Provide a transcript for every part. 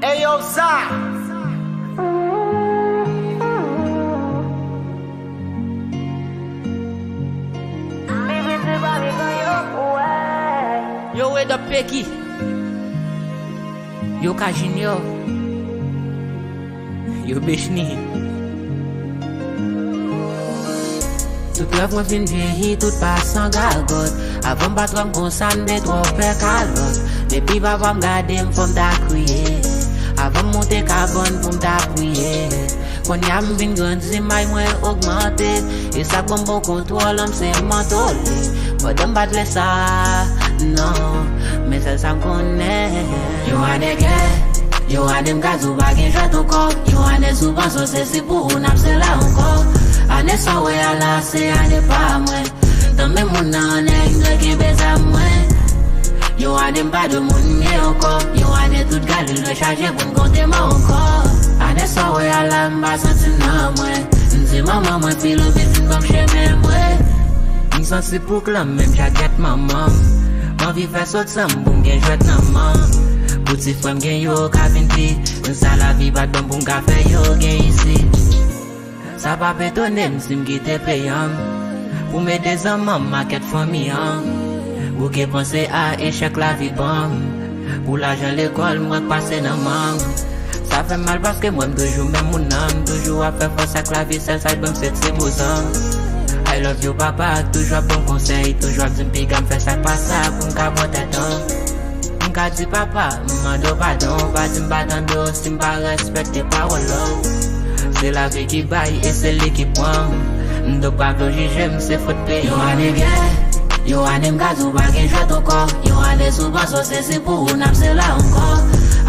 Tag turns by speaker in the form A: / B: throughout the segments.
A: Hey yo, Zah.
B: Yo, where the Pecky? Yo, Kajinyo. Yo, Bechni. Tout love mwen fin vieilli, tout passe en gargote. Avant battre m'consan de trop faire calotte. Depuis papa m'gade m'fom ta kriye. Avant monter carbone pour m'tapouye. Quand y'a m'vin grandi, may mwen augmenté. Et ça comme bon contrôle, m'se mentolé. Pas de m'battre ça, non. Mais ça m'connait. Yo ane ke, yo ane m'gazou bagay jwèt encore. Yo ane souvent so c'est pour ou n'ap se la encore. Ane sa we ala se ane pa mwen. Tan men moun nan ane ngre ki beza mwen. Yo ane mba de moun nye anko. Yo ane tout gali lwe chaje pou m'konte ma anko. Ane sa we ala mba santi nan mwen. Nse maman mwen filo bitin kom cheme mwen. N santi pou klam men jaget maman. Man vi fè sot sam pou m'gen jwèt nan man. Pouti fwem gen yo ka vinti. Nsa la vi bat bon pou m'ka fè yo gen isi. Ça va pétonner si m'gite payant. Pour mettre des amants, maquette famille. Ou qui penser à échec la vie bon. Pour l'argent l'école, moi passer dans manque. Ça fait mal parce que moi toujours même mon âme. Toujours à faire face à la vie, ça donne cette beaux I love you papa, toujours bon conseil. Toujours dit m'piga m'fait ça pas ça pour m'caboter temps. M'ka dit papa, m'mando pardon. Pas dit m'batando si m'pas respecter parole. C'est la vie qui baille et c'est lui qui prend. M'dok pa vloji jem se fote pe. Yo ane gen, yo ane m'gazou bagay jwèt encore. Yo ane souban so c'est pour ou n'ap se la encore.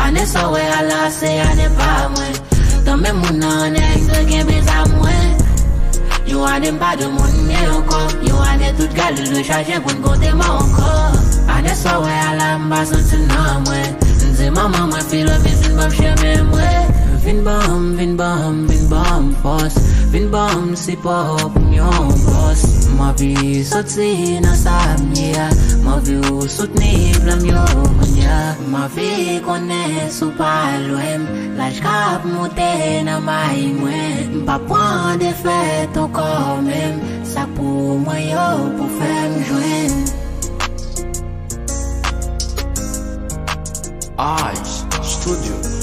B: Ane sa we ala se ane pa mwen. Tan men moun nan ane ngre gen beza mwen. Yo ane mba de moun nye encore. Yo ane tout gali lwe chaje pou n'konte ma encore. Ane sa we ala mba santi nan mwen. Nse maman mwen filo bisin bam cheme mwen. Vin bam force. Vin bam si pop myon boss. Ma vie soti nan sa mnya. Ma vie ou souteni blam yo mnya. Ma vie konen sou pa lwem. Laj kap monte nan may mwen. Mpa pran de fèt ankor mem. Sa pou mwen yo pou fèm jwen.
A: Eyes Studio.